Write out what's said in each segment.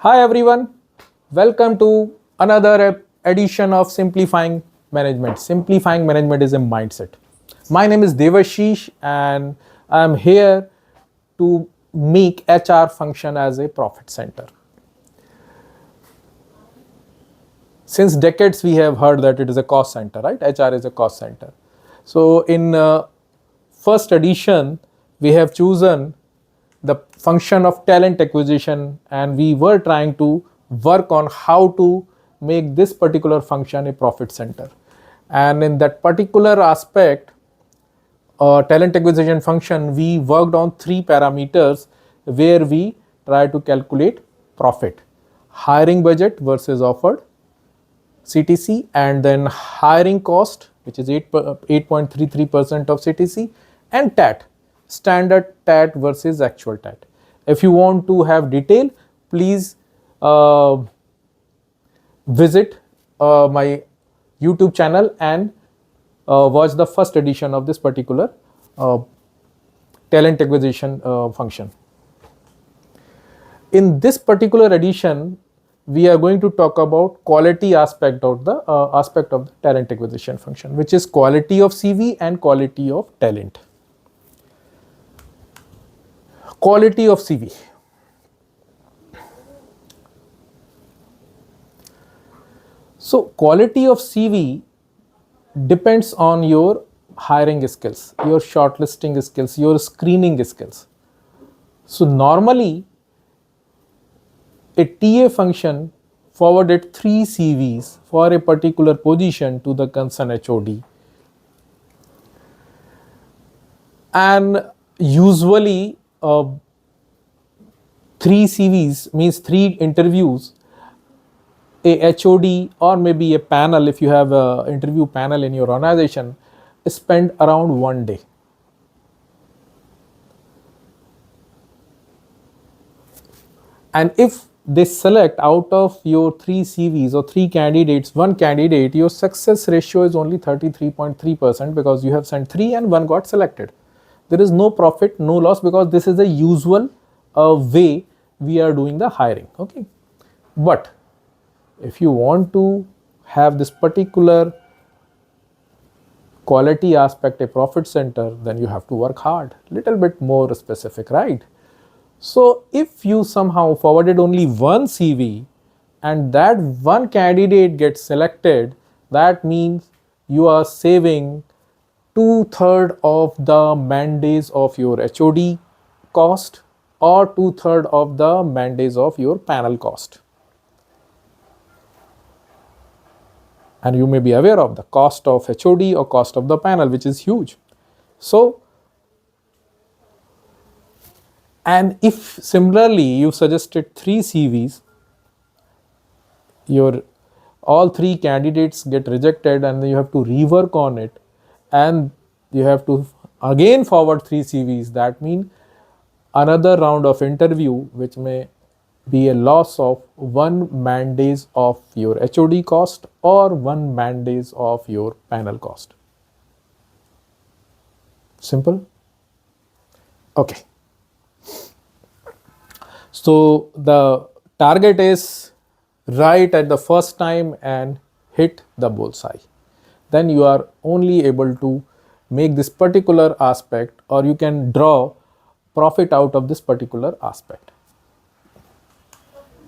Hi everyone, welcome to another edition of Simplifying Management. Simplifying Management is a mindset. My name is Devashish and I am here to make HR function as a profit center. Since decades we have heard that it is a cost center, right? HR is a cost center. So in first edition we have chosen the function of talent acquisition and we were trying to work on how to make this particular function a profit center. And in that particular aspect, talent acquisition function, we worked on three parameters where we try to calculate profit: hiring budget versus offered CTC, and then hiring cost, which is 8.33% of CTC, and TAT, standard TAT versus actual TAT. If you want to have detail, please visit my YouTube channel and watch the first edition of this particular uh, talent acquisition function. In this particular edition, we are going to talk about quality aspect of the talent acquisition function, which is quality of CV and quality of talent. Quality of CV. So quality of CV depends on your hiring skills, your shortlisting skills, your screening skills. So normally a TA function forwarded 3 CVs for a particular position to the concerned HOD. And usually 3 CVs means 3 interviews. A HOD or maybe a panel, if you have an interview panel in your organization, spend around 1 day. And if they select out of your 3 CVs or 3 candidates, 1 candidate, your success ratio is only 33.3% because you have sent 3 and 1 got selected. There is no profit, no loss, because this is the usual way we are doing the hiring. Okay, but if you want to have this particular quality aspect a profit center, then you have to work hard, little bit more specific, right? So if you somehow forwarded only 1 CV and that 1 candidate gets selected, that means you are saving 2/3 of the man-days of your HOD cost or 2/3 of the man-days of your panel cost. And you may be aware of the cost of HOD or cost of the panel, which is huge. So, and if similarly you suggested 3 CVs, your all 3 candidates get rejected and then you have to rework on it and you have to again forward 3 CVs. That means another round of interview, which may be a loss of 1 man-days of your HOD cost or 1 man-days of your panel cost. Simple? Okay. So the target is right at the first time and hit the bullseye. Then you are only able to make this particular aspect, or you can draw profit out of this particular aspect.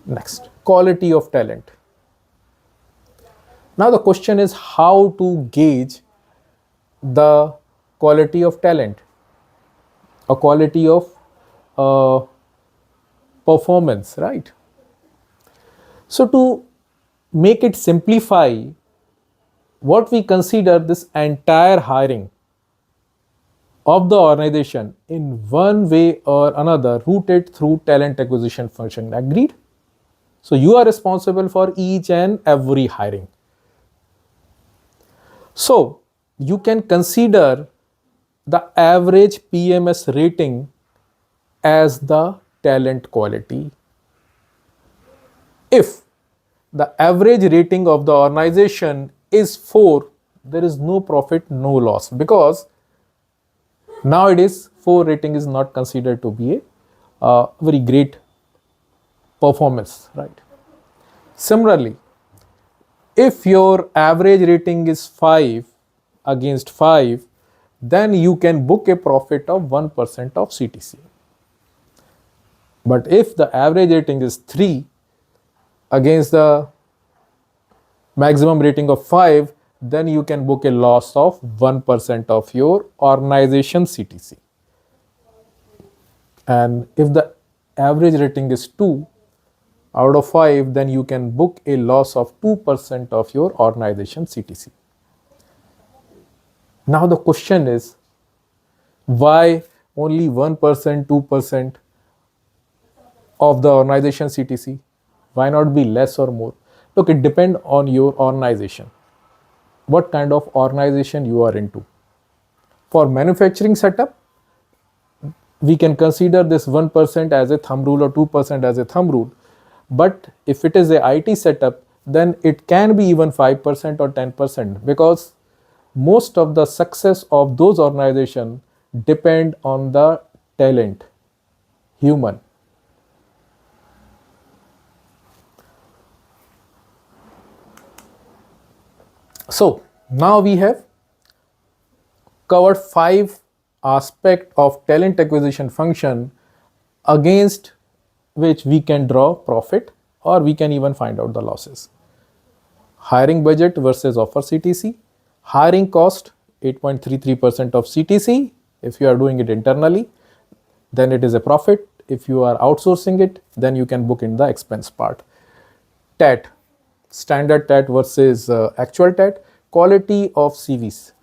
Next, quality of talent. Now the question is how to gauge the quality of talent or quality of uh, performance, right? So to make it simplify, what we consider this entire hiring of the organization in one way or another routed through talent acquisition function. Agreed? So you are responsible for each and every hiring. So you can consider the average PMS rating as the talent quality. If the average rating of the organization is 4, there is no profit, no loss, because nowadays 4 rating is not considered to be a very great performance, right? Similarly, if your average rating is 5 against 5, then you can book a profit of 1% of CTC. But if the average rating is 3 against the maximum rating of 5, then you can book a loss of 1% of your organization CTC. And if the average rating is 2 out of 5, then you can book a loss of 2% of your organization CTC. Now the question is, why only 1%, 2% of the organization CTC? Why not be less or more? Look, it depends on your organization. What kind of organization you are into. For manufacturing setup, we can consider this 1% as a thumb rule or 2% as a thumb rule. But if it is a IT setup, then it can be even 5% or 10%, because most of the success of those organizations depend on the talent, human. So now we have covered 5 aspects of talent acquisition function against which we can draw profit, or we can even find out the losses. Hiring budget versus offer CTC. Hiring cost 8.33% of CTC. If you are doing it internally, then it is a profit. If you are outsourcing it, then you can book in the expense part. TAT, standard TAT versus actual TAT. Quality of CVs.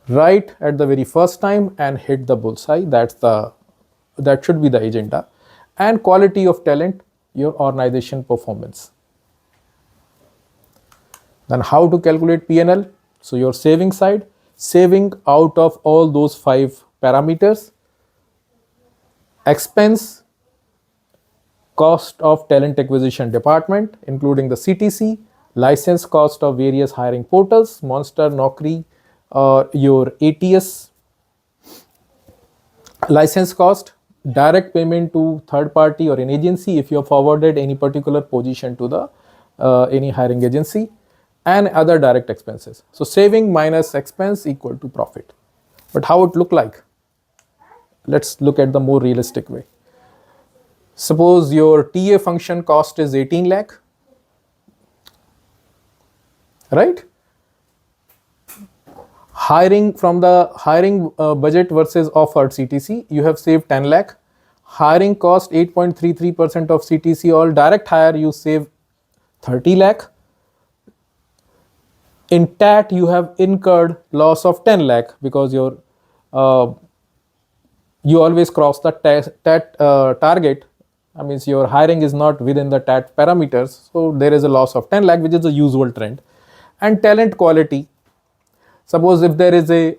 Right at the very first time and hit the bullseye. That should be the agenda. And quality of talent, your organization performance. Then how to calculate P&L? So your saving side, saving out of all those 5 parameters. Expense, cost of talent acquisition department, including the CTC, license cost of various hiring portals, Monster, Naukri, your ATS, license cost, direct payment to third party or an agency if you have forwarded any particular position to the any hiring agency, and other direct expenses. So saving minus expense equal to profit. But how it look like? Let's look at the more realistic way. Suppose your TA function cost is 18 lakh, right? Hiring from the hiring budget versus offered CTC, you have saved 10 lakh. Hiring cost 8.33% of CTC, all direct hire you save 30 lakh. In TAT, you have incurred loss of 10 lakh because you always cross the TAT target. I mean, your hiring is not within the TAT parameters, so there is a loss of 10 lakh, which is a usual trend. And talent quality. Suppose if there is a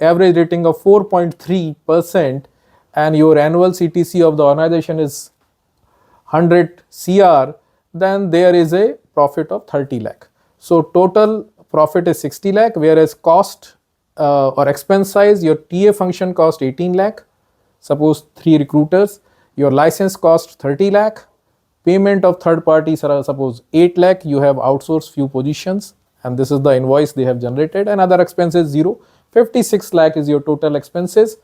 average rating of 4.3% and your annual CTC of the organization is 100 CR, then there is a profit of 30 lakh. So total profit is 60 lakh, whereas cost or expense size, your TA function cost 18 lakh, suppose 3 recruiters, your license cost 30 lakh, payment of third parties are suppose 8 lakh, you have outsourced few positions, and this is the invoice they have generated, and other expenses 0. 56 lakh is your total expenses.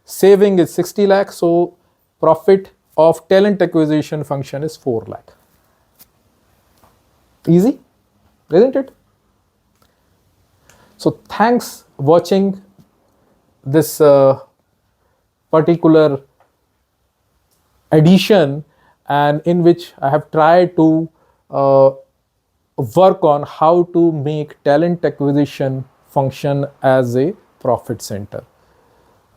Saving is 60 lakh, so profit of talent acquisition function is 4 lakh. Easy, isn't it? So thanks watching this particular edition, and in which I have tried to work on how to make talent acquisition function as a profit center.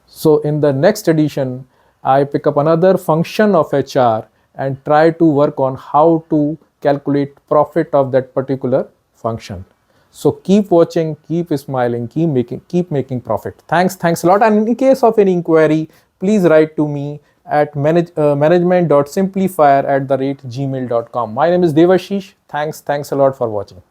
So in the next edition, I pick up another function of HR and try to work on how to calculate profit of that particular function. So keep watching, keep smiling, keep making profit. Thanks a lot. And in case of any inquiry, please write to me at management.simplifyer@gmail.com. My name is Devashish. Thanks a lot for watching.